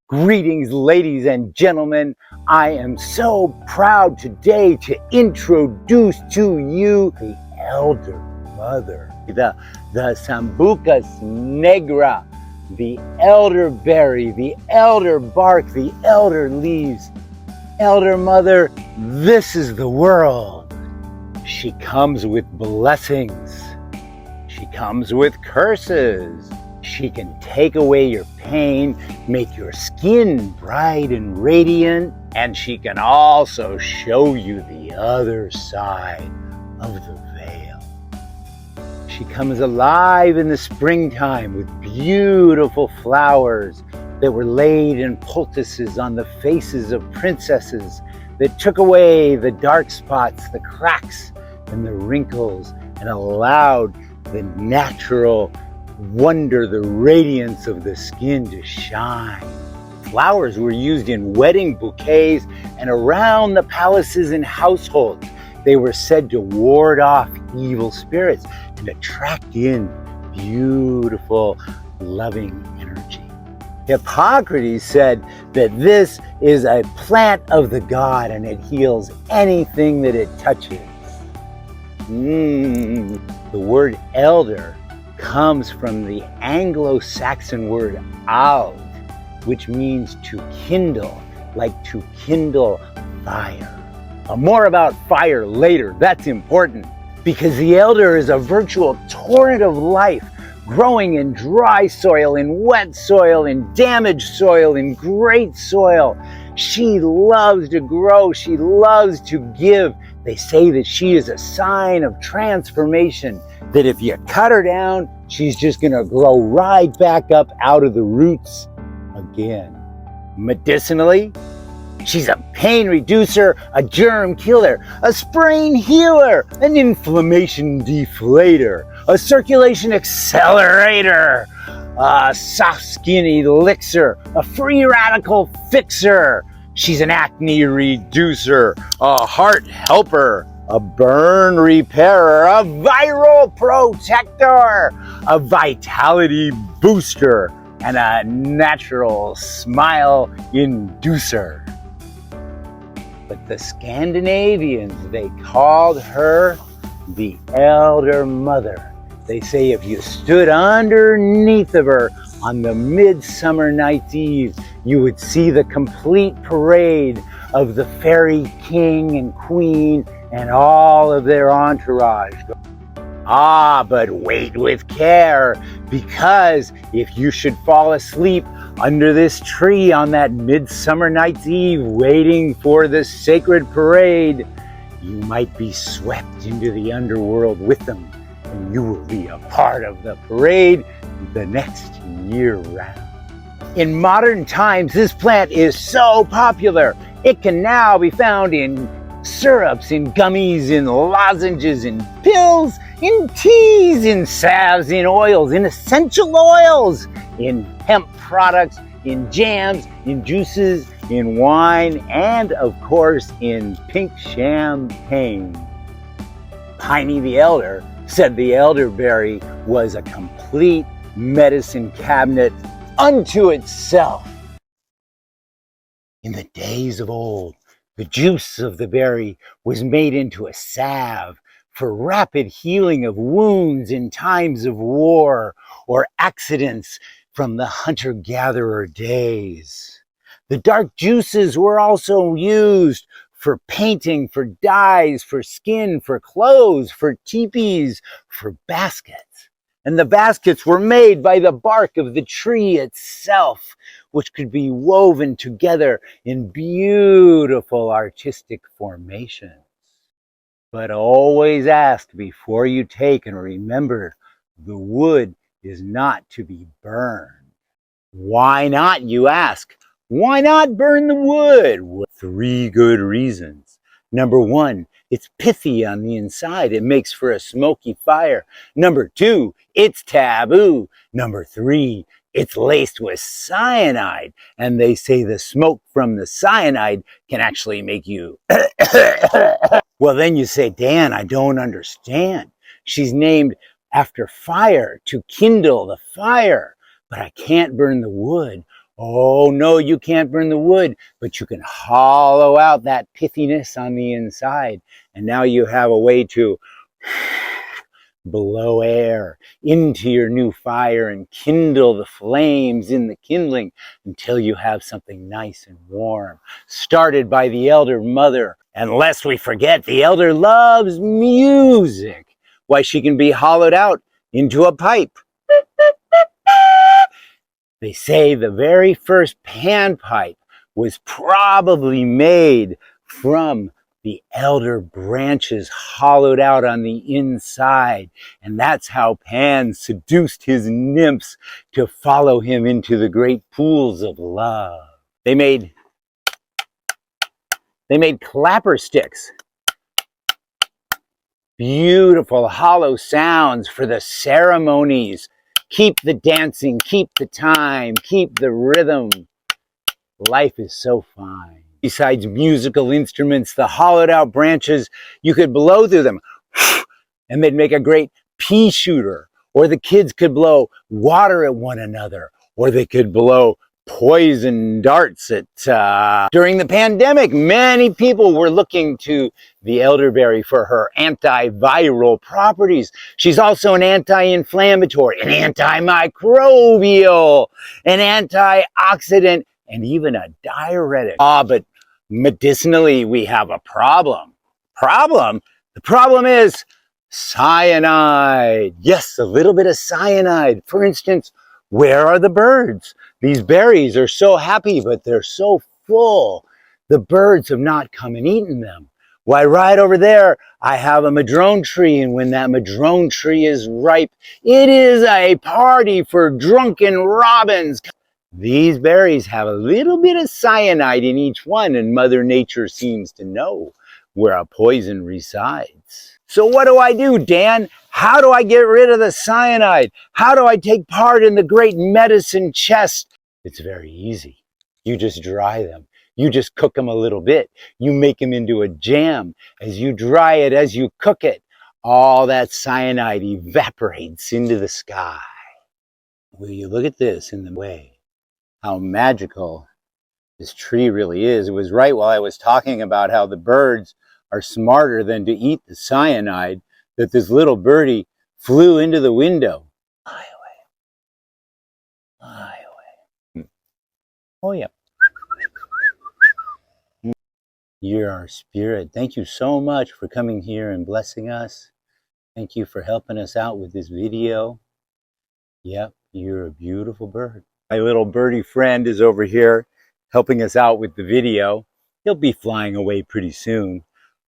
Greetings, ladies and gentlemen. I am so proud today to introduce to you the elder mother, the Sambucus negra, the elderberry, the elder bark, the elder leaves. Elder mother, this is the world. She comes with blessings. She comes with curses. She can take away your pain, make your skin bright and radiant, and she can also show you the other side of the veil. She comes alive in the springtime with beautiful flowers that were laid in poultices on the faces of princesses that took away the dark spots, the cracks, and the wrinkles, and allowed the natural wonder, the radiance of the skin to shine. Flowers were used in wedding bouquets and around the palaces and households. They were said to ward off evil spirits and attract in beautiful, loving energy. Hippocrates said that this is a plant of the god and it heals anything that it touches. The word elder comes from the Anglo-Saxon word ald, which means to kindle, like to kindle fire. More about fire later, that's important, because the elder is a virtual torrent of life, growing in dry soil, in wet soil, in damaged soil, in great soil. She loves to grow, she loves to give. They say that she is a sign of transformation, that if you cut her down, she's just gonna grow right back up out of the roots again. Medicinally, she's a pain reducer, a germ killer, a sprain healer, an inflammation deflator, a circulation accelerator, a soft skin elixir, a free radical fixer. She's an acne reducer, a heart helper, a burn repairer, a viral protector, a vitality booster, and a natural smile inducer. But the Scandinavians, they called her the elder mother. They say if you stood underneath of her on the midsummer night's eve, you would see the complete parade of the fairy king and queen and all of their entourage. But wait with care, because if you should fall asleep under this tree on that midsummer night's eve waiting for the sacred parade, you might be swept into the underworld with them, and you will be a part of the parade the next year round. In modern times, this plant is so popular, it can now be found in syrups, in gummies, in lozenges, in pills, in teas, in salves, in oils, in essential oils, in hemp products, in jams, in juices, in wine, and of course in pink champagne. Pliny the Elder said the elderberry was a complete medicine cabinet unto itself. In the days of old, the juice of the berry was made into a salve for rapid healing of wounds in times of war or accidents from the hunter-gatherer days. The dark juices were also used for painting, for dyes, for skin, for clothes, for teepees, for baskets. And the baskets were made by the bark of the tree itself, which could be woven together in beautiful artistic formations. But always ask before you take, and remember, the wood is not to be burned. Why not, you ask? Why not burn the wood? Well, 3 good reasons. Number 1, it's pithy on the inside. It makes for a smoky fire. Number 2, it's taboo. Number 3, it's laced with cyanide. And they say the smoke from the cyanide can actually make you Well, then you say, Dan, I don't understand. She's named after fire, to kindle the fire, but I can't burn the wood. Oh no, you can't burn the wood, but you can hollow out that pithiness on the inside. And now you have a way to blow air into your new fire and kindle the flames in the kindling until you have something nice and warm, started by the elder mother. And lest we forget, the elder loves music. Why, she can be hollowed out into a pipe. They say the very first panpipe was probably made from the elder branches hollowed out on the inside. And that's how Pan seduced his nymphs to follow him into the great pools of love. They made clapper sticks. Beautiful hollow sounds for the ceremonies. Keep the dancing, keep the time, keep the rhythm. Life is so fine. Besides musical instruments, the hollowed out branches, you could blow through them and they'd make a great pea shooter. Or the kids could blow water at one another. Or they could blow poison darts at... During the pandemic, many people were looking to the elderberry for her antiviral properties. She's also an anti-inflammatory, an antimicrobial, an antioxidant, and even a diuretic. But medicinally, we have a problem. Problem? The problem is cyanide. Yes, a little bit of cyanide. For instance, where are the birds? These berries are so happy, but they're so full. The birds have not come and eaten them. Why, right over there, I have a madrone tree, and when that madrone tree is ripe, it is a party for drunken robins. These berries have a little bit of cyanide in each one, and Mother Nature seems to know where a poison resides. So what do, Dan? How do I get rid of the cyanide? How do I take part in the great medicine chest? It's very easy. You just dry them. You just cook them a little bit. You make them into a jam. As you dry it, as you cook it, all that cyanide evaporates into the sky. Will you look at this in the way? How magical this tree really is. It was right while I was talking about how the birds are smarter than to eat the cyanide that this little birdie flew into the window. Fly away. Fly away. Oh yeah. You're our spirit. Thank you so much for coming here and blessing us. Thank you for helping us out with this video. Yep, you're a beautiful bird. My little birdie friend is over here helping us out with the video. He'll be flying away pretty soon.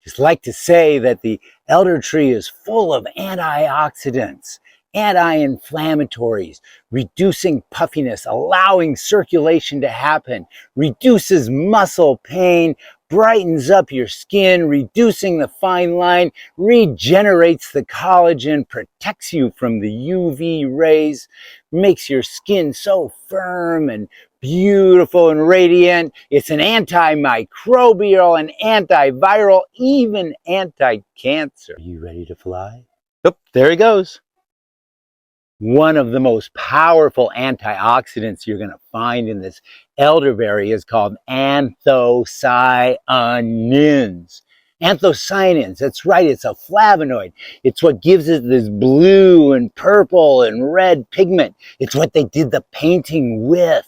Just like to say that the elder tree is full of antioxidants, anti-inflammatories, reducing puffiness, allowing circulation to happen, reduces muscle pain, brightens up your skin, reducing the fine line, regenerates the collagen, protects you from the UV rays, makes your skin so firm and beautiful and radiant. It's an antimicrobial, an antiviral, even anti-cancer. Are you ready to fly? Oh, there he goes. One of the most powerful antioxidants you're going to find in this elderberry is called anthocyanins. Anthocyanins, that's right, it's a flavonoid. It's what gives it this blue and purple and red pigment. It's what they did the painting with.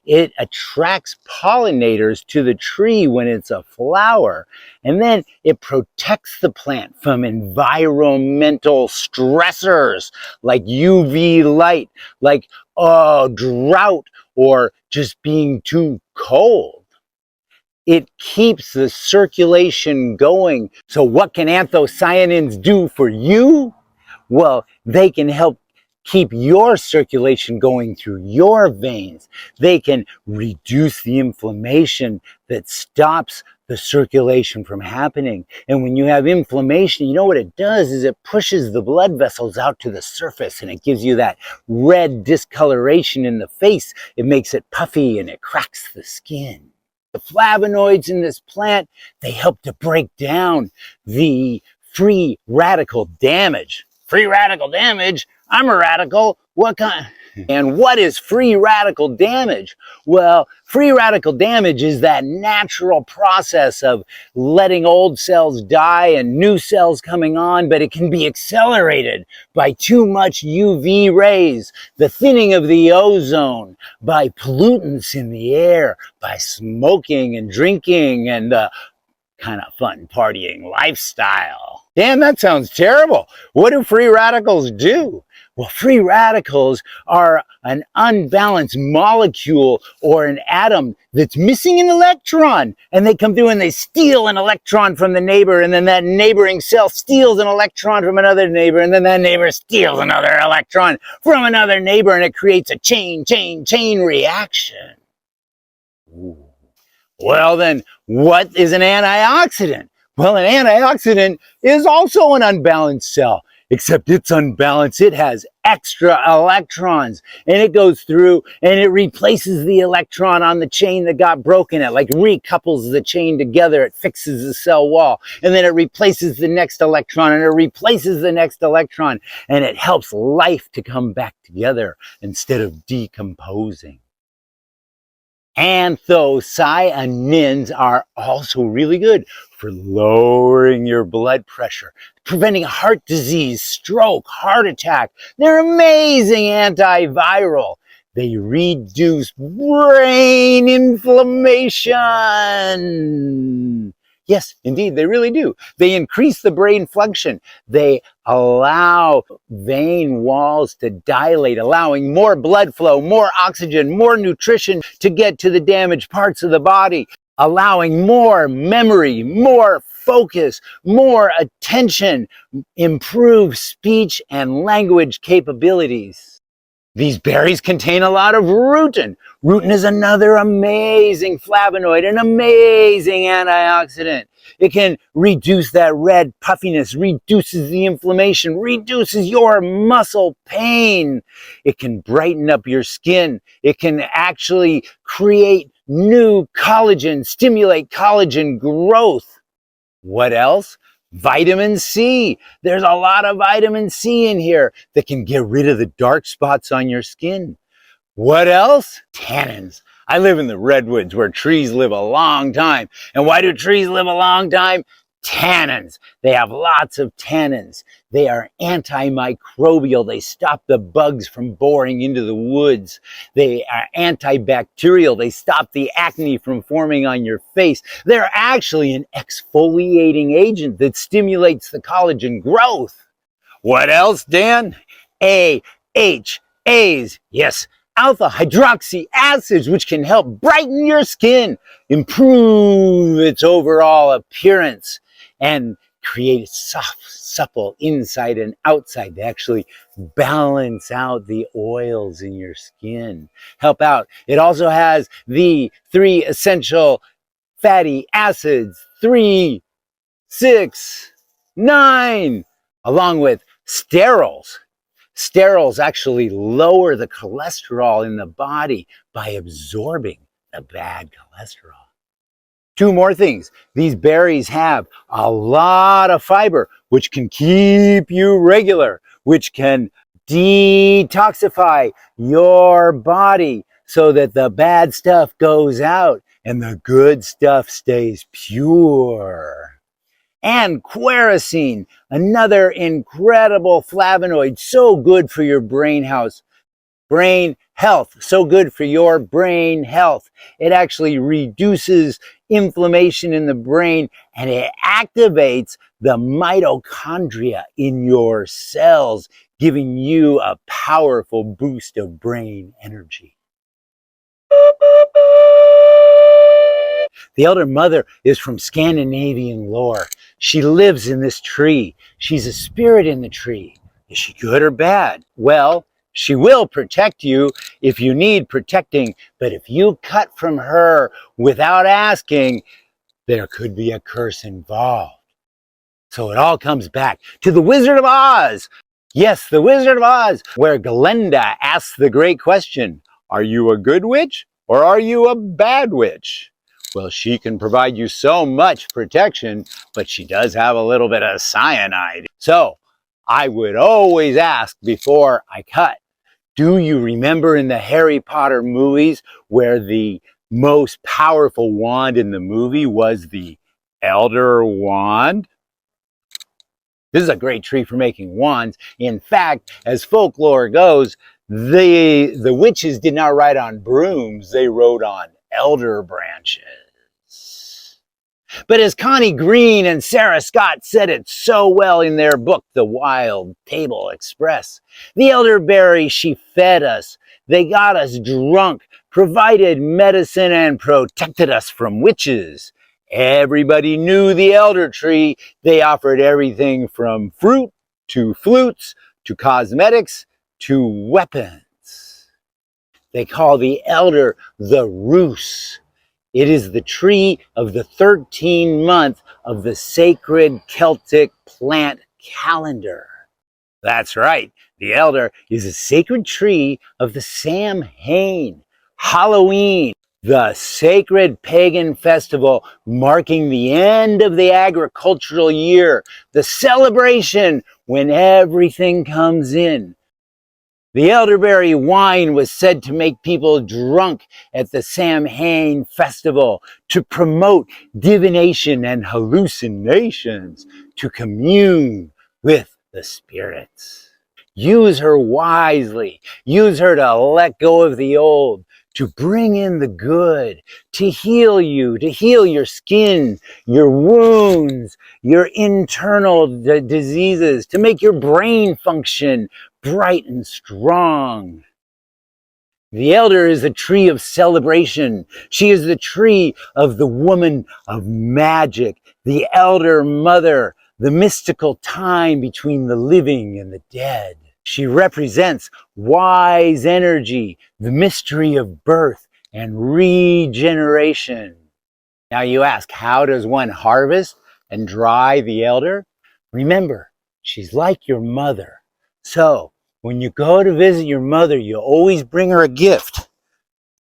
It attracts pollinators to the tree when it's a flower. And then it protects the plant from environmental stressors like UV light, like drought, or just being too cold. It keeps the circulation going. So what can anthocyanins do for you? Well, they can help keep your circulation going through your veins. They can reduce the inflammation that stops the circulation from happening. And when you have inflammation, you know what it does is it pushes the blood vessels out to the surface, and it gives you that red discoloration in the face. It makes it puffy and it cracks the skin. The flavonoids in this plant, they help to break down the free radical damage. Free radical damage? I'm a radical. What kind? And what is free radical damage? Well, free radical damage is that natural process of letting old cells die and new cells coming on, but it can be accelerated by too much UV rays, the thinning of the ozone, by pollutants in the air, by smoking and drinking and the kind of fun partying lifestyle. Damn, that sounds terrible. What do free radicals do? Well, free radicals are an unbalanced molecule or an atom that's missing an electron. And they come through and they steal an electron from the neighbor, and then that neighboring cell steals an electron from another neighbor, and then that neighbor steals another electron from another neighbor, and it creates a chain reaction. Ooh. Well, then, what is an antioxidant? Well, an antioxidant is also an unbalanced cell, except it's unbalanced. It has extra electrons, and it goes through and it replaces the electron on the chain that got broken. It like recouples the chain together. It fixes the cell wall, and then it replaces the next electron, and it replaces the next electron, and it helps life to come back together instead of decomposing. Anthocyanins are also really good for lowering your blood pressure, preventing heart disease, stroke, heart attack. They're amazing antiviral. They reduce brain inflammation. Yes, indeed, they really do. They increase the brain function. They allow vein walls to dilate, allowing more blood flow, more oxygen, more nutrition to get to the damaged parts of the body, allowing more memory, more focus, more attention, improved speech and language capabilities. These berries contain a lot of rutin. Rutin is another amazing flavonoid, an amazing antioxidant. It can reduce that red puffiness, reduces the inflammation, reduces your muscle pain. It can brighten up your skin. It can actually create new collagen, stimulate collagen growth. What else? Vitamin C. There's a lot of vitamin C in here that can get rid of the dark spots on your skin. What else? Tannins. I live in the redwoods where trees live a long time. And why do trees live a long time? Tannins. They have lots of tannins. They are antimicrobial. They stop the bugs from boring into the woods. They are antibacterial. They stop the acne from forming on your face. They're actually an exfoliating agent that stimulates the collagen growth. What else, Dan? AHAs. Yes, alpha hydroxy acids, which can help brighten your skin, improve its overall appearance, and create soft, supple inside and outside to actually balance out the oils in your skin. Help out. It also has the 3 essential fatty acids, 3, 6, 9, along with sterols. Sterols actually lower the cholesterol in the body by absorbing the bad cholesterol. 2 more things. These berries have a lot of fiber, which can keep you regular, which can detoxify your body so that the bad stuff goes out and the good stuff stays pure. And quercetin, another incredible flavonoid, so good for your brain health, so good for your brain health. It actually reduces inflammation in the brain, and it activates the mitochondria in your cells, giving you a powerful boost of brain energy. The Elder Mother is from Scandinavian lore. She lives in this tree. She's a spirit in the tree. Is she good or bad? Well, she will protect you if you need protecting, but if you cut from her without asking, there could be a curse involved. So it all comes back to the Wizard of Oz. Yes, the Wizard of Oz, where Glenda asks the great question, are you a good witch or are you a bad witch? Well, she can provide you so much protection, but she does have a little bit of cyanide. So I would always ask before I cut, Do you remember in the Harry Potter movies where the most powerful wand in the movie was the Elder Wand? This is a great tree for making wands. In fact, as folklore goes, the witches did not ride on brooms, they rode on elder branches. But as Connie Green and Sarah Scott said it so well in their book, The Wild Table Express, the elderberry she fed us, they got us drunk, provided medicine, and protected us from witches. Everybody knew the elder tree. They offered everything from fruit to flutes to cosmetics to weapons. They call the elder the Rus. It is the tree of the 13th month of the sacred Celtic plant calendar. That's right, the elder is a sacred tree of the Samhain, Halloween, the sacred pagan festival marking the end of the agricultural year, the celebration when everything comes in. The elderberry wine was said to make people drunk at the Samhain festival, to promote divination and hallucinations, to commune with the spirits. Use her wisely. Use her to let go of the old, to bring in the good, to heal you, to heal your skin, your wounds, your internal diseases, to make your brain function bright and strong. The elder is a tree of celebration. She is the tree of the woman of magic, the elder mother, the mystical time between the living and the dead. She represents wise energy, the mystery of birth and regeneration. Now you ask, how does one harvest and dry the elder? Remember, she's like your mother. So when you go to visit your mother, you always bring her a gift.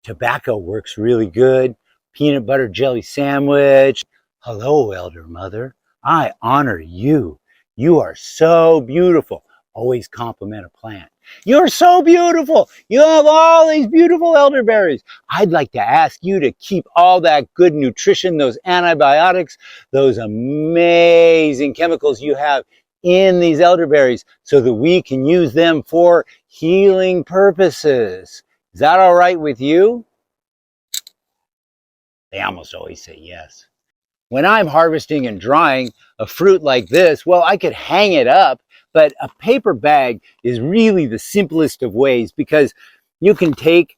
Tobacco works really good. Peanut butter jelly sandwich. Hello, elder mother. I honor you. You are so beautiful. Always compliment a plant. You're so beautiful. You have all these beautiful elderberries. I'd like to ask you to keep all that good nutrition, those antibiotics, those amazing chemicals you have in these elderberries so that we can use them for healing purposes. Is that all right with you? They almost always say yes. When I'm harvesting and drying a fruit like this, well, I could hang it up, but a paper bag is really the simplest of ways because you can take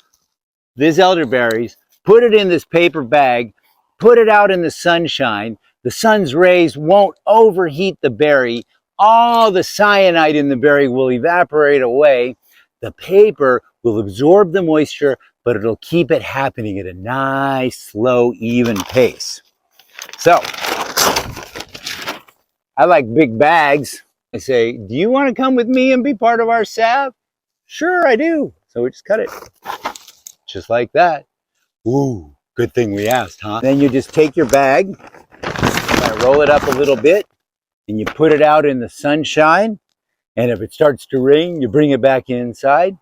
these elderberries, put it in this paper bag, put it out in the sunshine. The sun's rays won't overheat the berry. All the cyanide in the berry will evaporate away. The paper will absorb the moisture, but it'll keep it happening at a nice, slow, even pace. So, I like big bags. I say, do you want to come with me and be part of our salve? Sure, I do. So we just cut it. Just like that. Ooh, good thing we asked, huh? Then you just take your bag, roll it up a little bit, and you put it out in the sunshine. And if it starts to rain, you bring it back inside.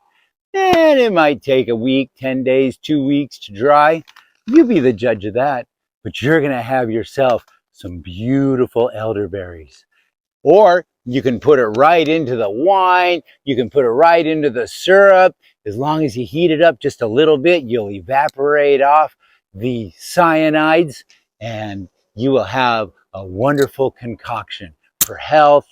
And it might take a week, 10 days, 2 weeks to dry. You be the judge of that. But you're going to have yourself some beautiful elderberries. Or you can put it right into the wine. You can put it right into the syrup. As long as you heat it up just a little bit, you'll evaporate off the cyanides and you will have a wonderful concoction for health,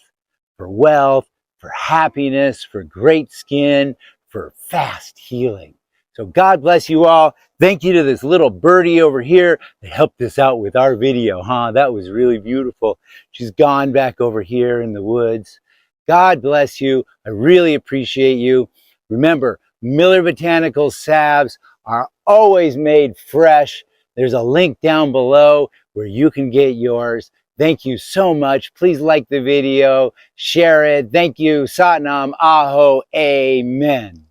for wealth, for happiness, for great skin, for fast healing. So God bless you all. Thank you to this little birdie over here that helped us out with our video, huh? That was really beautiful. She's gone back over here in the woods. God bless you. I really appreciate you. Remember, Miller Botanical salves are always made fresh. There's a link down below where you can get yours. Thank you so much. Please like the video, share it. Thank you. Satnam Aho. Amen.